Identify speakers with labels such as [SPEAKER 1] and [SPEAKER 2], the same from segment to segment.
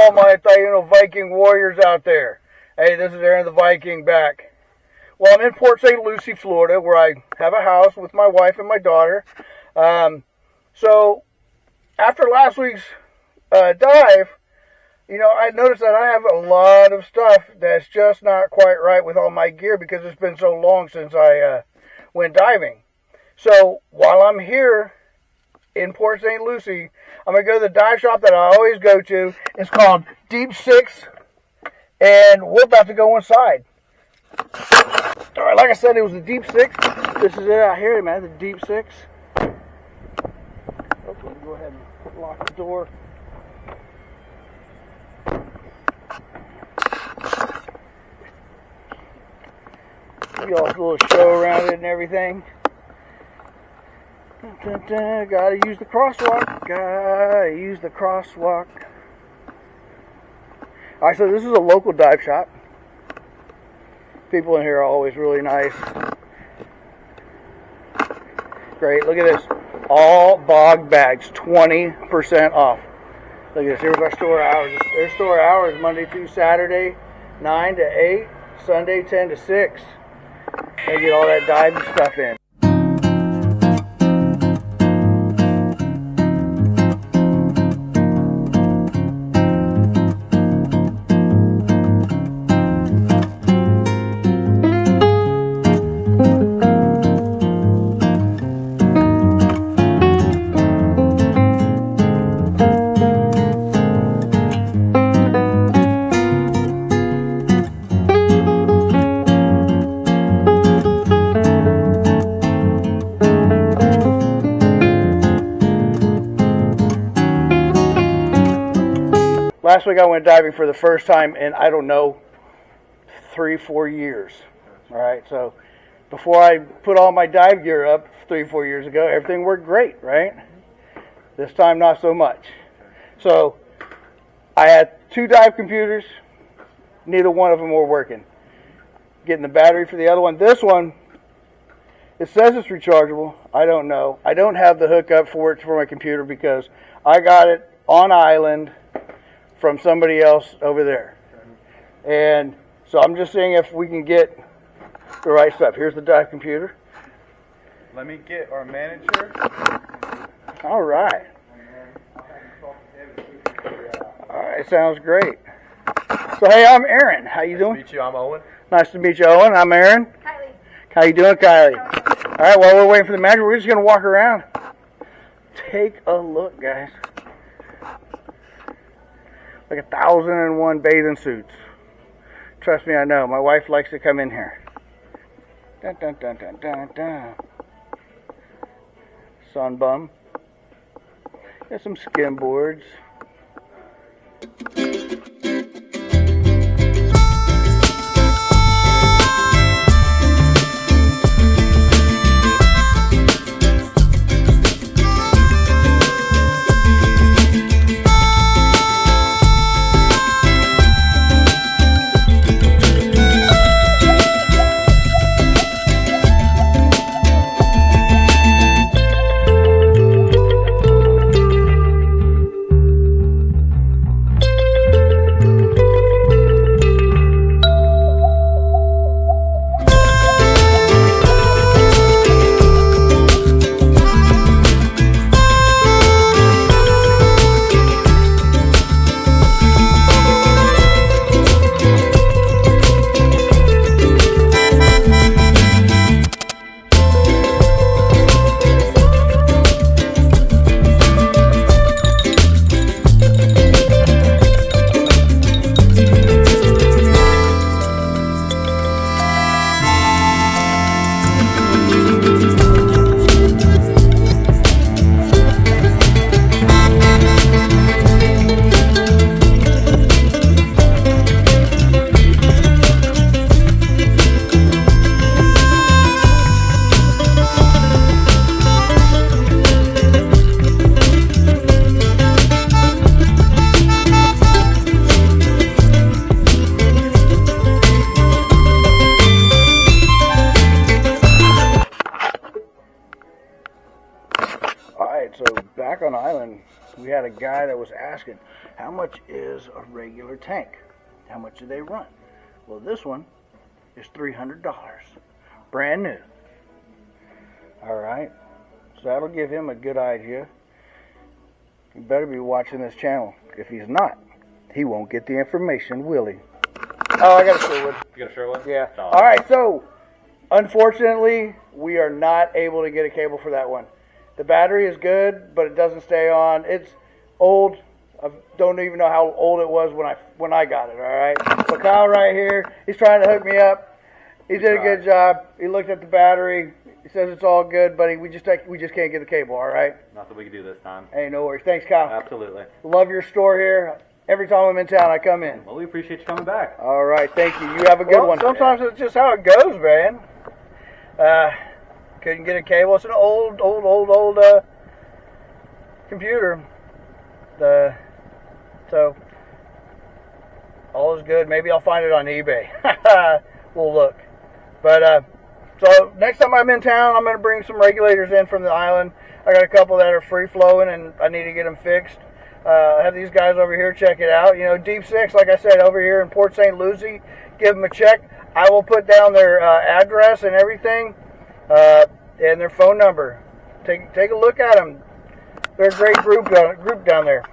[SPEAKER 1] all my Taino Viking Warriors out there? Hey, this is Aaron the Viking back. Well, I'm in Port St. Lucie, Florida, where I have a house with my wife and my daughter. So, after last week's dive, you know, I noticed that I have a lot of stuff that's just not quite right with all my gear because it's been so long since I went diving. So, while I'm here in Port St. Lucie, I'm going to go to the dive shop that I always go to. It's called Deep Six, and we're about to go inside. All right, like I said, it was the Deep Six. This is it out here, man, the Deep Six. Oh, let me go ahead and lock the door. Give y'all a little show around it and everything. Dun, dun, dun. Gotta use the crosswalk. Gotta use the crosswalk. Alright, so this is a local dive shop. People in here are always really nice. Great, look at this. All bog bags, 20% off. Look at this, here's our store hours. Their store hours Monday through Saturday, 9 to 8, Sunday 10 to 6. They get all that diving stuff in. Last week I went diving for the first time in, I don't know, 3-4 years. All right, so before I put all my dive gear up 3-4 years ago, everything worked great, right? This time, not so much. So I had 2 dive computers. Neither one of them were working. Getting the battery for the other one. This one, it says it's rechargeable. I don't know. I don't have the hookup for it for my computer because I got it on island from somebody else over there. And so I'm just seeing if we can get the right stuff. Here's the dive computer.
[SPEAKER 2] Let me get our manager.
[SPEAKER 1] All right. All right, sounds great. So hey, I'm Aaron. How you doing?
[SPEAKER 2] Nice to meet you. I'm Owen.
[SPEAKER 1] Nice to meet you, Owen. I'm Aaron.
[SPEAKER 3] Kylie.
[SPEAKER 1] How you doing, Kylie? All right, while we're waiting for the manager, we're just going to walk around. Take a look, guys. Like 1,001 bathing suits. Trust me, I know. My wife likes to come in here. Dun, dun, dun, dun, dun, dun. Sun bum. Got some skim boards. Back on island, we had a guy that was asking, how much is a regular tank? How much do they run? Well, this one is $300, brand new. All right, so that'll give him a good idea. He better be watching this channel. If he's not, he won't get the information, will he? Oh, I got a Sherwood.
[SPEAKER 2] You got a Sherwood?
[SPEAKER 1] Yeah.
[SPEAKER 2] Oh.
[SPEAKER 1] All right, so unfortunately, we are not able to get a cable for that one. The battery is good, but it doesn't stay on. It's old. I don't even know how old it was when I got it, all right? But Kyle right here, he's trying to hook me up. He did a good job. He looked at the battery. He says it's all good, buddy. We just can't get the cable, all right?
[SPEAKER 2] Nothing we can do this time.
[SPEAKER 1] Hey, no worries. Thanks, Kyle.
[SPEAKER 2] Absolutely.
[SPEAKER 1] Love your store here. Every time I'm in town, I come in.
[SPEAKER 2] Well, we appreciate you coming back.
[SPEAKER 1] All right, thank you. You have a good one. Sometimes it's just how it goes, man. Couldn't get a cable. It's an old computer. So all is good. Maybe I'll find it on eBay. We'll look. But so next time I'm in town, I'm going to bring some regulators in from the island. I got a couple that are free flowing, and I need to get them fixed. Have these guys over here check it out. You know, Deep Six, like I said, over here in Port St. Lucie. Give them a check. I will put down their address and everything, and their phone number. Take a look at them. They're a great group down there.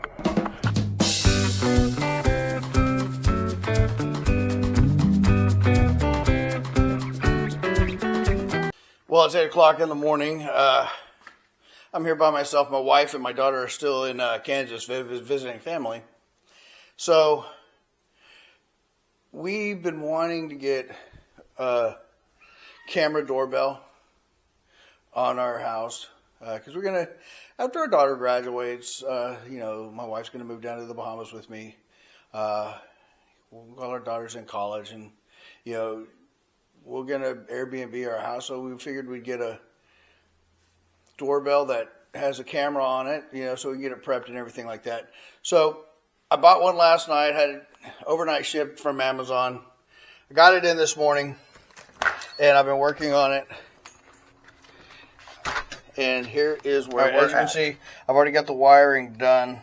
[SPEAKER 1] Well, it's 8 o'clock in the morning. I'm here by myself. My wife and my daughter are still in Kansas visiting family. So we've been wanting to get a camera doorbell on our house because we're going to, after our daughter graduates, my wife's going to move down to the Bahamas with me while our daughter's in college. And, we're going to Airbnb our house, so we figured we'd get a doorbell that has a camera on it, so we can get it prepped and everything like that. So I bought one last night, had it overnight shipped from Amazon. I got it in this morning, and I've been working on it. And here is where, as you can see, I've already got the wiring done.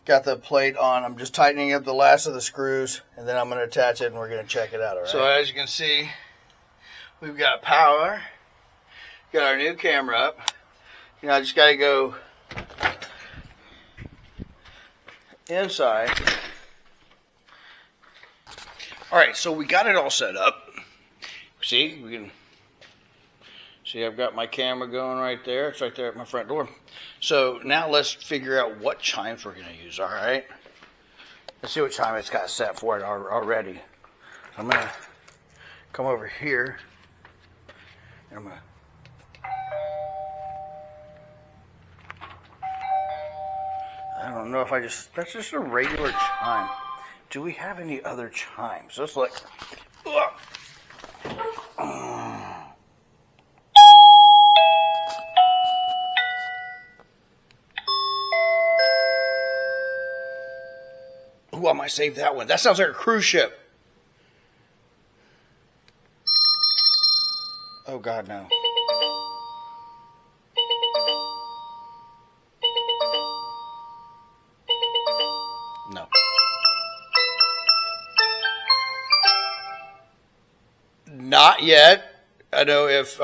[SPEAKER 1] Got the plate on. I'm just tightening up the last of the screws, and then I'm going to attach it, and we're going to check it out. All right? So as you can see, we've got power. Got our new camera up. I just got to go inside. All right, so we got it all set up. See, we can see I've got my camera going right there. It's right there at my front door. So now let's figure out what chimes we're going to use, all right? Let's see what chime it's got set for it already. I'm going to come over here, and I'm going to... I don't know if that's just a regular chime. Do we have any other chimes? Let's look. Ooh, I might save that one. That sounds like a cruise ship. Oh, God, no. No. Not yet. I know if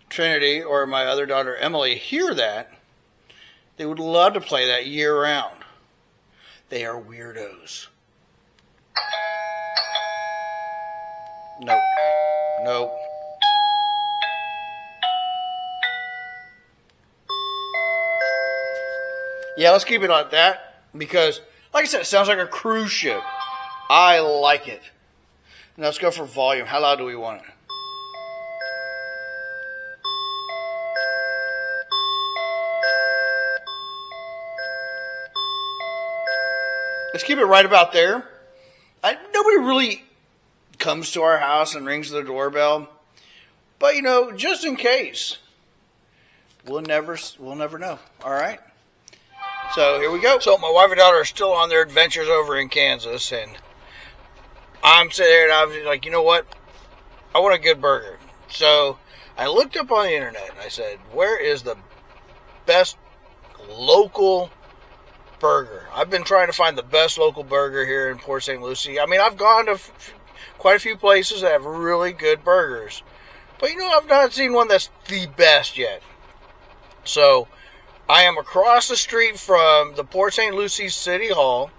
[SPEAKER 1] Trinity or my other daughter Emily hear that, they would love to play that year round. They are weirdos. Nope. Nope. Yeah, let's keep it like that because, like I said, it sounds like a cruise ship. I like it. Now let's go for volume. How loud do we want it? Let's keep it right about there. Nobody really comes to our house and rings the doorbell. But, just in case, we'll never know. All right? So here we go. So my wife and daughter are still on their adventures over in Kansas. And I'm sitting there and I was like, you know what? I want a good burger. So I looked up on the internet and I said, where is the best local burger. I've been trying to find the best local burger here in Port St. Lucie. I mean, I've gone to quite a few places that have really good burgers. But, I've not seen one that's the best yet. So, I am across the street from the Port St. Lucie City Hall.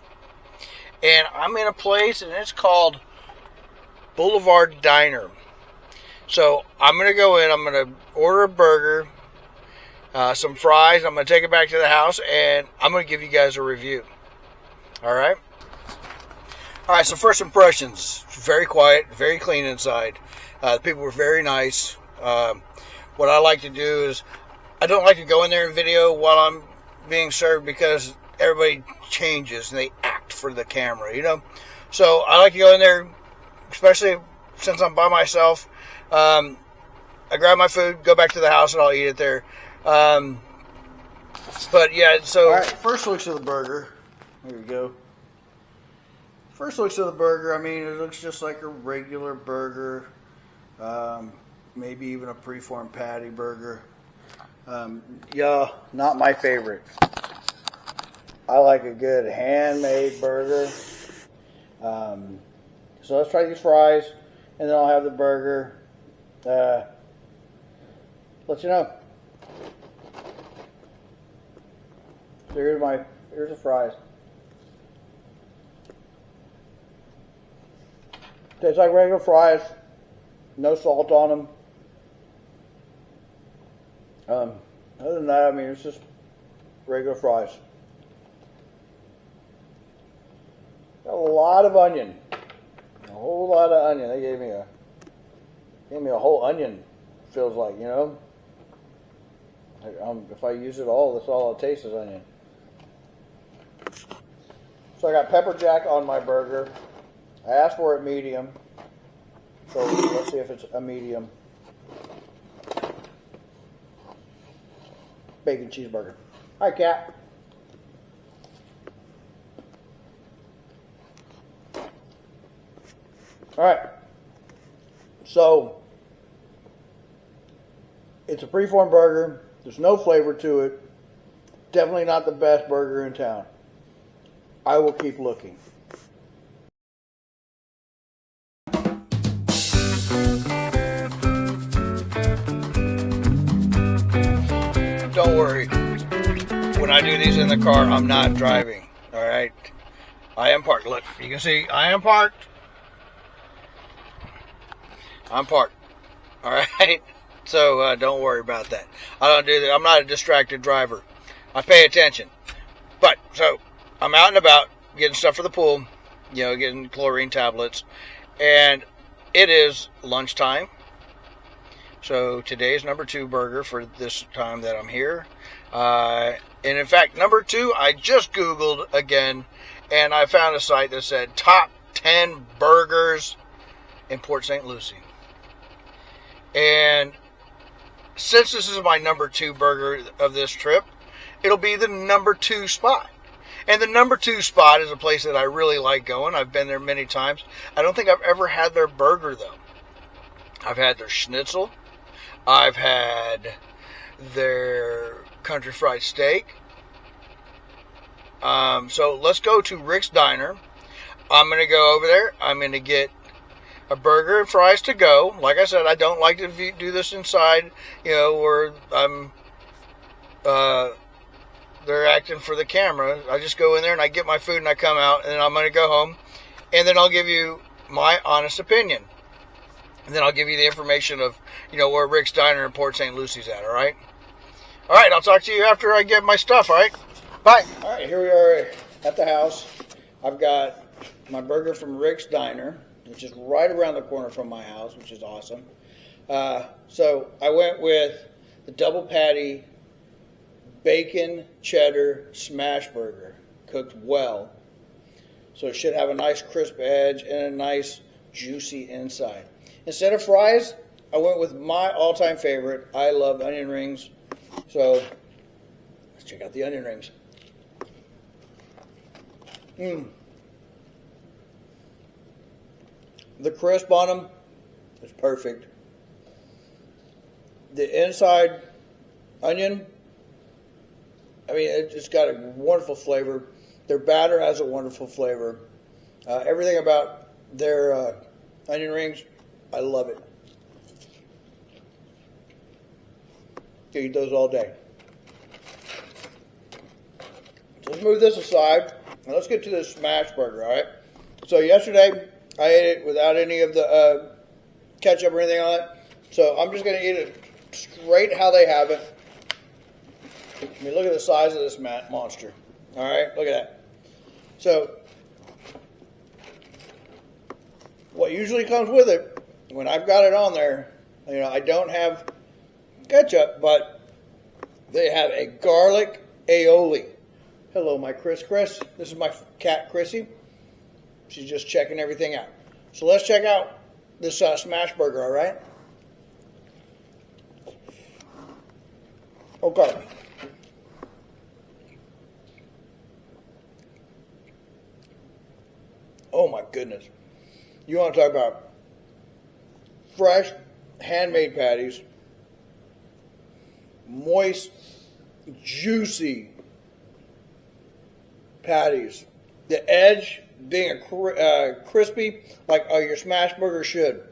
[SPEAKER 1] And I'm in a place, and it's called Boulevard Diner. So, I'm going to go in. I'm going to order a burger, some fries. I'm going to take it back to the house, and I'm going to give you guys a review. All right? All right, so first impressions. Very quiet, very clean inside. The people were very nice. What I like to do is, I don't like to go in there and video while I'm being served because everybody changes and they act for the camera, So I like to go in there, especially since I'm by myself. I grab my food, go back to the house, and I'll eat it there. But yeah, so... All right, first looks of the burger. There we go. First looks of the burger, I mean, it looks just like a regular burger. Maybe even a preformed patty burger. Yeah, not my favorite. I like a good handmade burger. So let's try these fries, and then I'll have the burger. Let you know. So here's the fries. Tastes like regular fries. No salt on them. Other than that, I mean, it's just regular fries. Got a lot of onion. A whole lot of onion. They gave me a whole onion, feels like, If I use it all, that's all it tastes is onion. So I got pepper jack on my burger. I asked for it medium. So let's see if it's a medium. Bacon cheeseburger. Hi, Cat. All right. So it's a preformed burger. There's no flavor to it. Definitely not the best burger in town. I will keep looking. Don't worry. When I do these in the car, I'm not driving. All right. I am parked. Look, you can see I am parked. I'm parked. All right. So don't worry about that. I don't do that. I'm not a distracted driver. I pay attention. But so I'm out and about getting stuff for the pool. Getting chlorine tablets, and it is lunchtime. So today's number 2 burger for this time that I'm here. And in fact, number 2, I just Googled again, and I found a site that said top 10 burgers in Port St. Lucie. And since this is my number 2 burger of this trip, it'll be the number 2 spot. And the number 2 spot is a place that I really like going. I've been there many times. I don't think I've ever had their burger, though. I've had their schnitzel. I've had their country fried steak. So let's go to Rick's Diner. I'm going to go over there. I'm going to get a burger and fries to go. Like I said, I don't like to do this inside, where they're acting for the camera. I just go in there and I get my food and I come out, and then I'm going to go home, and then I'll give you my honest opinion. And then I'll give you the information of, where Rick's Diner in Port St. Lucie's at, all right? All right, I'll talk to you after I get my stuff, all right? Bye. All right, here we are at the house. I've got my burger from Rick's Diner, which is right around the corner from my house, which is awesome. So I went with the double patty bacon cheddar smash burger, cooked well. So it should have a nice crisp edge and a nice juicy inside. Instead of fries, I went with my all-time favorite. I love onion rings. So let's check out the onion rings. The crisp on them is perfect. The inside onion I mean, it just got a wonderful flavor. Their batter has a wonderful flavor. Everything about their onion rings, I love it. Could eat those all day. So let's move this aside, and let's get to this smash burger, all right? So yesterday, I ate it without any of the ketchup or anything on it. So I'm just going to eat it straight how they have it. I mean, look at the size of this monster. All right, look at that. So what usually comes with it, when I've got it on there, you know, I don't have ketchup, but they have a garlic aioli. Hello, my Chris. This is my cat, Chrissy. She's just checking everything out. So let's check out this smash burger, all right? Okay. Oh my goodness. You want to talk about fresh, handmade patties, moist, juicy patties. The edge being crispy like your smash burger should.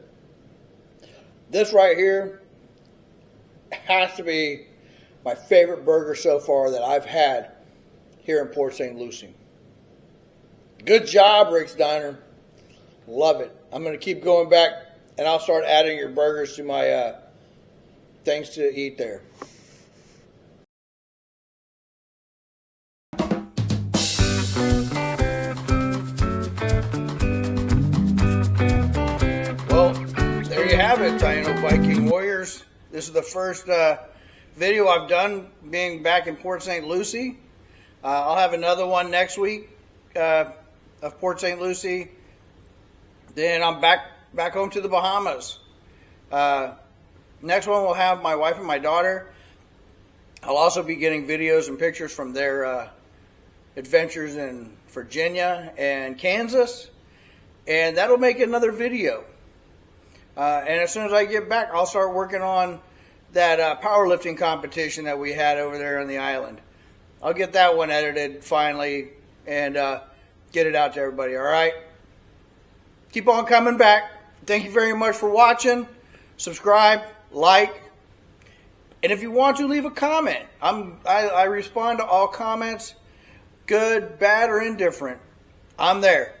[SPEAKER 1] This right here has to be my favorite burger so far that I've had here in Port St. Lucie. Good job, Rick's Diner. Love it. I'm going to keep going back, and I'll start adding your burgers to my things to eat there. Well, there you have it, Taino Viking Warriors. This is the first video I've done being back in Port St. Lucie. I'll have another one next week of Port St. Lucie. Then I'm back home to the Bahamas. Next one we'll have my wife and my daughter. I'll also be getting videos and pictures from their adventures in Virginia and Kansas. And that'll make another video. And as soon as I get back, I'll start working on that powerlifting competition that we had over there on the island. I'll get that one edited finally and get it out to everybody, all right? Keep on coming back. Thank you very much for watching. Subscribe, like, and if you want to, leave a comment. I respond to all comments, good, bad, or indifferent. I'm there.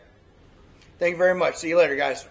[SPEAKER 1] Thank you very much. See you later, guys.